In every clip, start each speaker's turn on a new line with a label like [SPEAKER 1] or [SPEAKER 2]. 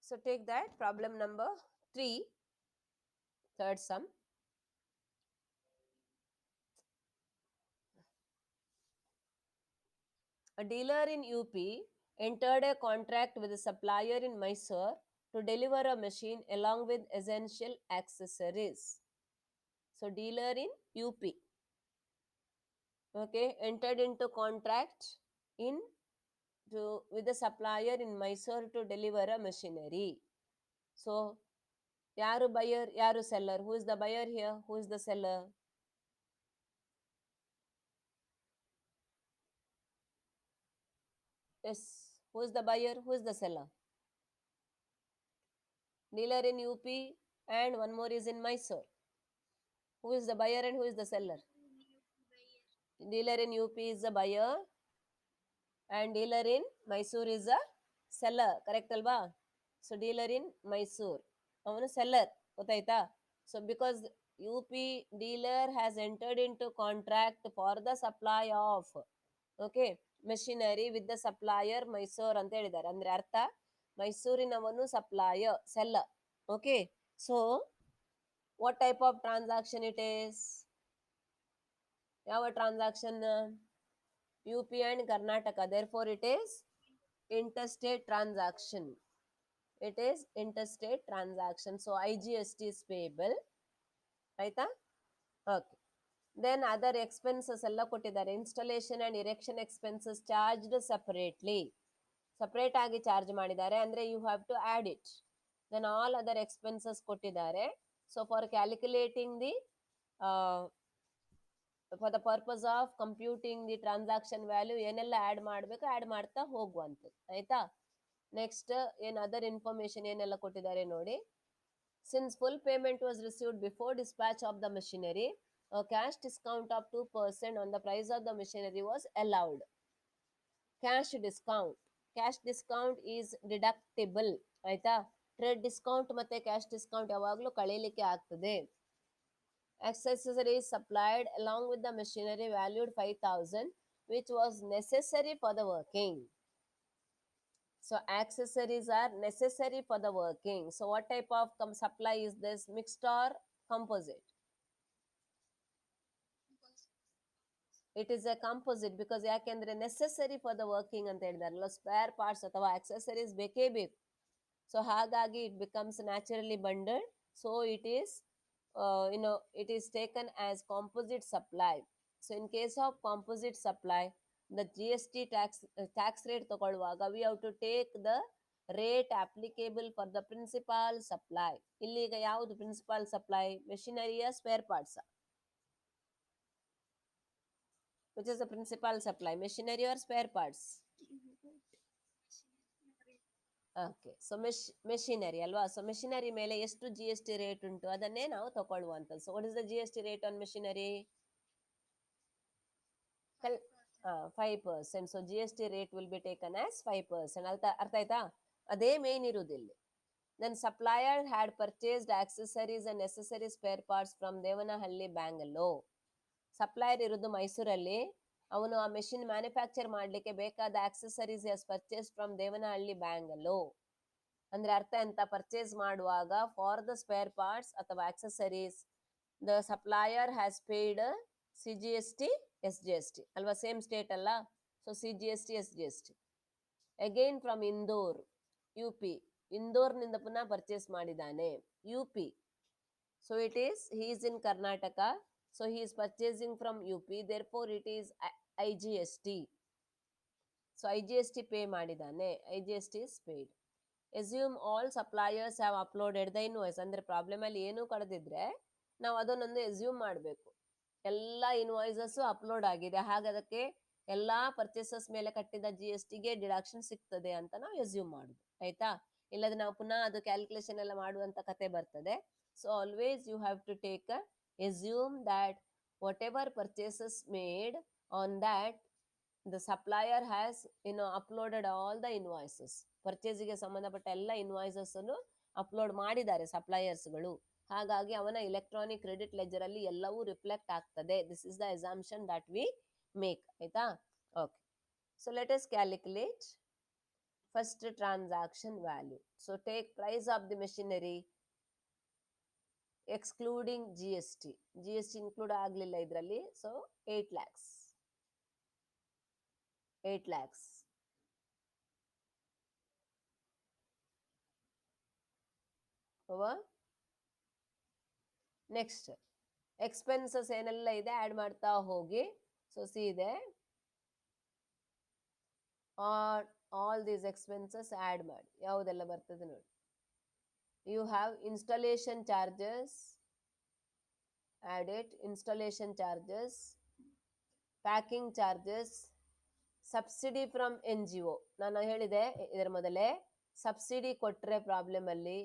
[SPEAKER 1] So take that problem number 3, third sum. A dealer in UP entered a contract with a supplier in Mysore to deliver a machine along with essential accessories. So dealer in UP, okay, entered into contract in to with the supplier in Mysore to deliver a machinery. So yaru buyer, yaru seller? Who is the buyer here? Who is the seller? Yes. Who is the buyer? Who is the seller? Dealer in UP and one more is in Mysore. Who is the buyer and who is the seller? Dealer in UP is the buyer and dealer in Mysore is a seller. Correct alba? So dealer in Mysore, avanu seller. Gottaita? So because UP dealer has entered into contract for the supply of, okay, machinery with the supplier Mysore ಅಂತ ಹೇಳಿದ್ದಾರೆ. ಅಂದ್ರೆ ಅರ್ಥ ಮೈಸೂರಿನವನು supplier seller. Okay, so what type of transaction it is? ಯಾವ transaction? UP and Karnataka, therefore it is interstate transaction. It is interstate transaction. So IGST is payable. ಆಯ್ತಾ? Okay. Then other expenses ಎಲ್ಲ ಕೊಟ್ಟಿದ್ದಾರೆ. Installation and erection expenses charged separately, separate ಆಗಿ charge ಮಾಡಿದ್ದಾರೆ. ಅಂದ್ರೆ you have to add it. Then all other expenses ಕೊಟ್ಟಿದ್ದಾರೆ. So for calculating the for the purpose of computing the transaction value ಏನೆಲ್ಲ add ಮಾಡಬೇಕು add ಮಾಡ್ತಾ ಹೋಗುವಂಥದ್ದು. ಆಯ್ತಾ? Next ಏನ್ ಅದರ್ ಇನ್ಫಾರ್ಮೇಶನ್ ಏನೆಲ್ಲ ಕೊಟ್ಟಿದ್ದಾರೆ ನೋಡಿ. Since full payment was received before dispatch of the machinery, a cash discount of 2% on the price of the machinery was allowed. Cash discount is deductible. ಆಯ್ತಾ? Trade discount ಮತ್ತೆ cash discount ಯಾವಾಗಲೂ ಕಳೀಲಿಕ್ಕೆ ಆಗ್ತದೆ. Accessories supplied along with the machinery valued 5,000, which was necessary for the working. So accessories are necessary for the working. So what type of supply is this? Mixed or composite? It is a composite because ಯಾಕೆಂದ್ರೆ necessary for the working ಅಂತ ಹೇಳಿದಾರಲ್ಲ, spare parts ಅಥವಾ accessories ಬೇಕೇ ಬೇಕು. So ಹಾಗಾಗಿ it becomes naturally bundled. So it is it is taken as composite supply. So in case of composite supply, the GST tax rate ತಗೊಳ್ಳುವಾಗ we have to take the rate applicable for the principal supply. ಇಲ್ಲಿಗ ಯಾವುದು principal supply? Machinery spare parts? Which is the principal supply? Machinery or spare parts? Okay, so machinery ಅಲ್ವಾ? So machinery ಮೇಲೆ ಎಷ್ಟು GST rate ಉಂಟು ಅದನ್ನೇ ನಾವು ತಗೊಳ್ಳುವಂಥದ್ದು. So what is the GST rate on machinery? 5%. So GST rate will be taken as 5%. ಅರ್ಥ ಆಯ್ತಾ? ಅದೇ ಮೇನ್ ಇರುವುದಿಲ್ಲ. Then supplier had purchased accessories and necessary spare parts from Devanahalli, Bangalore. Supplier ಇರೋದು ಮೈಸೂರಲ್ಲಿ. ಅವನು ಆ ಮೆಷಿನ್ ಮ್ಯಾನುಫ್ಯಾಕ್ಚರ್ ಮಾಡಲಿಕ್ಕೆ ಬೇಕಾದ accessories is purchase from Devanahalli, Bangalore. ಅಂದ್ರೆ ಅರ್ಥ ಎಂತ? ಪರ್ಚೇಸ್ ಮಾಡುವಾಗ ಫಾರ್ ದ ಸ್ಪೇರ್ ಪಾರ್ಟ್ಸ್ ಅಥವಾ accessories the supplier has paid CGST, SGST ಅಲ್ವಾ? ಸೇಮ್ ಸ್ಟೇಟ್ ಅಲ್ಲ? So CGST, SGST. Again from Indore, UP. ಇಂದೋರ್ನಿಂದ ಪುನಃ ಪರ್ಚೇಸ್ ಮಾಡಿದ್ದಾನೆ, UP. So it is he is in Karnataka. So he is purchasing from UP, therefore it is IGST. So IGST pay ಮಾಡಿದ್ದಾನೆ, IGST is paid. Assume all suppliers have uploaded the invoice. ಅಂದ್ರೆ problem ಅಲ್ಲಿ ಏನು ಕಳೆದಿದ್ರೆ ನಾವು ಅದನ್ನೊಂದು assume ಮಾಡಬೇಕು. ಎಲ್ಲ invoices upload ಆಗಿದೆ, ಹಾಗೆ ಅದಕ್ಕೆ ಎಲ್ಲಾ ಪರ್ಚೇಸಸ್ ಮೇಲೆ ಕಟ್ಟಿದ GSTಗೆ ಡಿಡಕ್ಷನ್ ಸಿಗ್ತದೆ ಅಂತ ನಾವು ಎಸ್ಯೂಮ್ ಮಾಡುದು. ಆಯ್ತಾ? ಇಲ್ಲದ್ರೆ ನಾವು ಪುನಃ ಅದು ಕ್ಯಾಲ್ಕುಲೇಷನ್ ಎಲ್ಲ ಮಾಡುವಂತ ಕತೆ ಬರ್ತದೆ. So always you have to take assume that whatever purchases made on that the supplier has uploaded all the invoices. ಪರ್ಚೇಸಿಗೆ ಸಂಬಂಧಪಟ್ಟ ಎಲ್ಲ ಇನ್ವಾಯ್ಸಸ್ ಅನ್ನು ಅಪ್ಲೋಡ್ ಮಾಡಿದ್ದಾರೆ ಸಪ್ಲೈಯರ್ಸ್ಗಳು. ಹಾಗಾಗಿ ಅವನ ಇಲೆಕ್ಟ್ರಾನಿಕ್ ಕ್ರೆಡಿಟ್ ಲೆಜರ್ ಅಲ್ಲಿ ಎಲ್ಲವೂ ರಿಫ್ಲೆಕ್ಟ್ ಆಗ್ತದೆ. This is the assumption that we make. ಆಯ್ತಾ? Okay, so let us calculate. first transaction value. So take price of the machinery excluding GST. GST include ಆಗಲಿಲ್ಲ ಇದರಲ್ಲಿ. So 8 lakhs. 8 lakhs. Over. Next, expenses ಏನೆಲ್ಲ ಇದೆ add ಮಾಡ್ತಾ ಹೋಗಿ. So see there, all these expenses add ಮಾಡಿ. ಯಾವುದೆಲ್ಲ ಬರ್ತದೆ ನೋಡಿ. You have installation charges, add it, installation charges, packing charges, subsidy from NGO. ನಾನು ಹೇಳಿದೆ ಇದರ ಮೊದಲೇ, ಸಬ್ಸಿಡಿ ಕೊಟ್ರೆ ಪ್ರಾಬ್ಲಮ್ ಅಲ್ಲಿ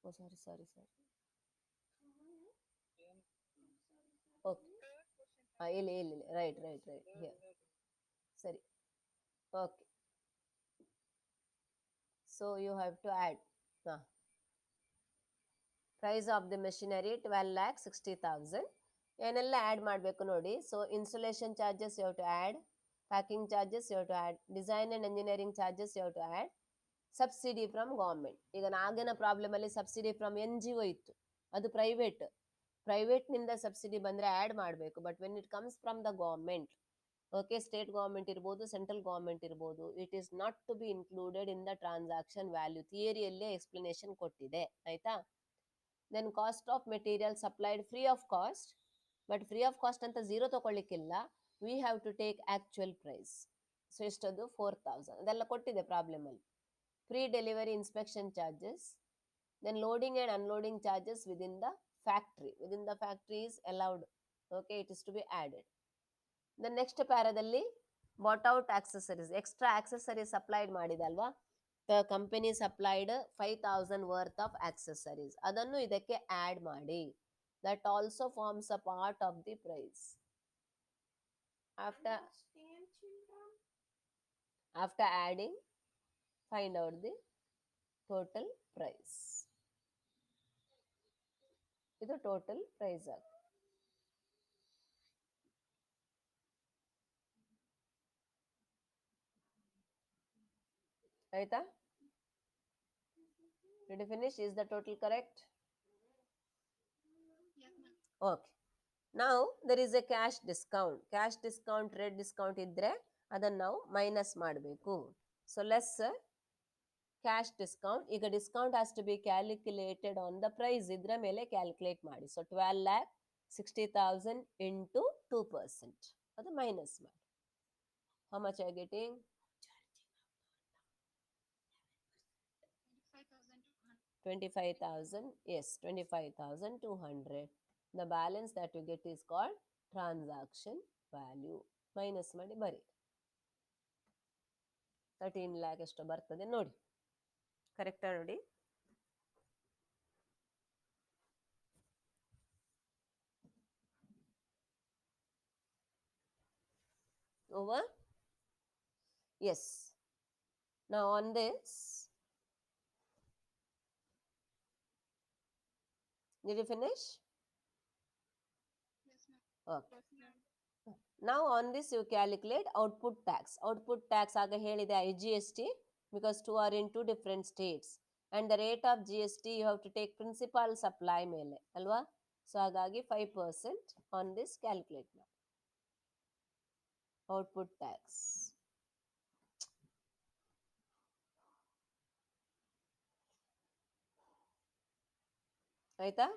[SPEAKER 1] ಸಾರಿ ಸಾರಿ ಸಾರಿ ಓಕೆ ಇಲ್ಲ ಇಲ್ಲ ಇಲ್ಲ, ರೈಟ್ ರೈಟ್ ರೈಟ್, ಸರಿ, okay. So you have to add price of the machinery 12,60,000. ಏನೆಲ್ಲ ಆ್ಯಡ್ ಮಾಡಬೇಕು ನೋಡಿ. So installation charges you have to add, packing charges you have to add, design and engineering charges you have to add, subsidy from government. ಈಗ ಆಗಿನ problem ಅಲ್ಲಿ subsidy from NGO ಇತ್ತು, ಅದು private ನಿಂದ subsidy ಬಂದ್ರೆ add ಮಾಡಬೇಕು. But when it comes from the government, okay, state government ಇರ್ಬೋದು, central government ಇರ್ಬೋದು, it is not to be included in the transaction value. ಥಿಯರಿಯಲ್ಲೇ ಎಕ್ಸ್ಪ್ಲನೇಷನ್ ಕೊಟ್ಟಿದೆ, ಆಯ್ತಾ. Then cost of material supplied free of cost, but free of cost ಅಂತ zero ತಗೊಳ್ಳಿಕ್ಕಿಲ್ಲ, we have to take actual price. So ಎಷ್ಟದು 4,000, ಅದೆಲ್ಲ ಕೊಟ್ಟಿದೆ problem ಅಲ್ಲಿ. Pre delivery inspection charges, then loading and unloading charges within the factory is allowed, okay, it is to be added. The next ಪ್ಯಾರಾದಲ್ಲಿ bought out accessories, extra accessories supplied ಮಾಡಿದಲ್ವಾ, the company supplied 5,000 worth of accessories, ಅದನ್ನು ಇದಕ್ಕೆ add ಮಾಡಿ. That also forms a part of the price. After adding, find out the total price. ಇದು total price ಆಗ. ಆಯ್ತಾ? Did you finish? Is the total correct? Okay. Now there is a cash discount. Cash discount, red discount ಇದ್ರೆ ಅದನ್ನ ನಾವು minus ಮಾಡಬೇಕು. So less cash discount. ಈಗ discount has to be calculated on the price. ಇದ್ರ ಮೇಲೆ calculate ಮಾಡಿ. So 12,60,000 into 2%. ಅದು minus ಮಾಡಿ. How much are you getting? 25,000. Yes, 25,200. The balance that you get is called transaction value. Minus ಮಾಡಿ ಬರಿ. 13 lakh ಎಷ್ಟು ಬರ್ತದೆ ನೋಡಿ. ಕರೆಕ್ಟಾ ನೋಡಿ? Over? Yes. Now on this, did you finish?
[SPEAKER 2] Yes, ma'am.
[SPEAKER 1] Okay. Now on this you calculate output tax. Output tax ಆಗ ಹೇಳಿದೆ IGST, because two are in two different states. And the rate of GST you have to take principal supply ಮೇಲೆ ಅಲ್ವಾ. So ಹಾಗಾಗಿ 5% on this calculate ಮಾಡಿ. Output tax. ಆಯ್ತಾ?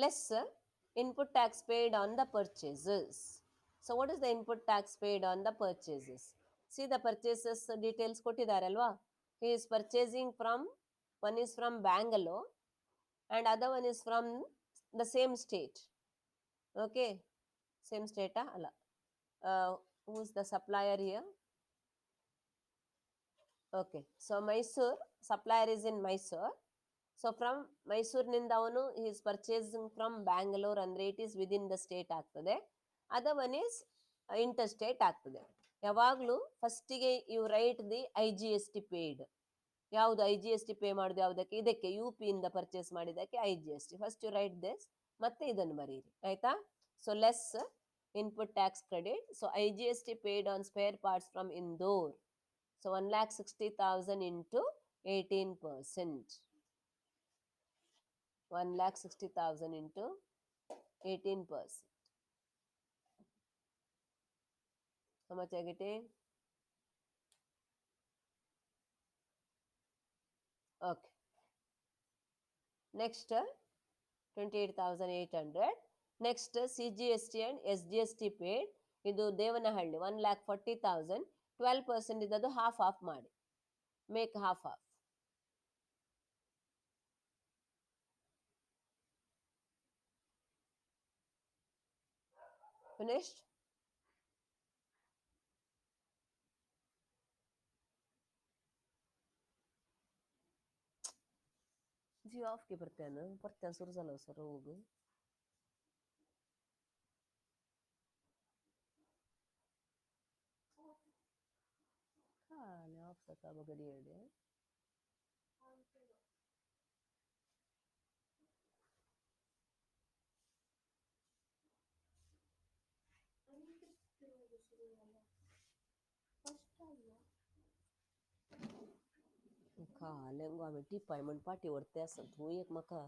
[SPEAKER 1] Less input tax paid on the purchases. So what is the input tax paid on the purchases? See the purchases details ಕೊಟ್ಟಿದ್ದಾರೆ ಅಲ್ವಾ. He is purchasing from, one is from Bangalore and other one is from the same state. Okay, same state ಅಲ್ಲ. Who is the supplier here? Okay, so Mysore, supplier is in Mysore. So from Mysore ನಿಂದ ಅವನು he is purchasing from Bangalore ಅಂದ್ರೆ it is within the state ಆಗ್ತದೆ. Other one is interstate ಆಗ್ತದೆ. ಯಾವಾಗಲೂ ಫಸ್ಟಿಗೆ you write the IGST paid. ಯಾವುದು IGST pay ಮಾಡೋದು ಯಾವುದಕ್ಕೆ? ಇದಕ್ಕೆ UP ಇಂದ ಪರ್ಚೇಸ್ ಮಾಡಿದ್ದಕ್ಕೆ IGST. First you write this, ಮತ್ತೆ ಇದನ್ನು ಬರೀರಿ, ಆಯ್ತಾ. So less input tax credit. So IGST paid on spare parts from Indore. So 1,60,000 into 18%. 1,60,000 into 18%. How much I getting? Okay. Next, 28,800. Next, CGST and SGST paid. ಇದು ದೇವನಹಳ್ಳಿ 1,40,000. 12% ಇದ್ದದ್ದು half of ಮಾಡಿ. Make half of. Finished? ಜಿಯೋ ಆಫ್ಗೆ ಬರ್ತೇನೆ ಸುರ್ಸಲ್ಲ sir ಹೋಗು. ಖಾಲಿ of ಸತ್ತ ಗಡಿ ಹೇಳಿ. खाले आम्ही टी पायमंट पाठी वरते असत हो एक मका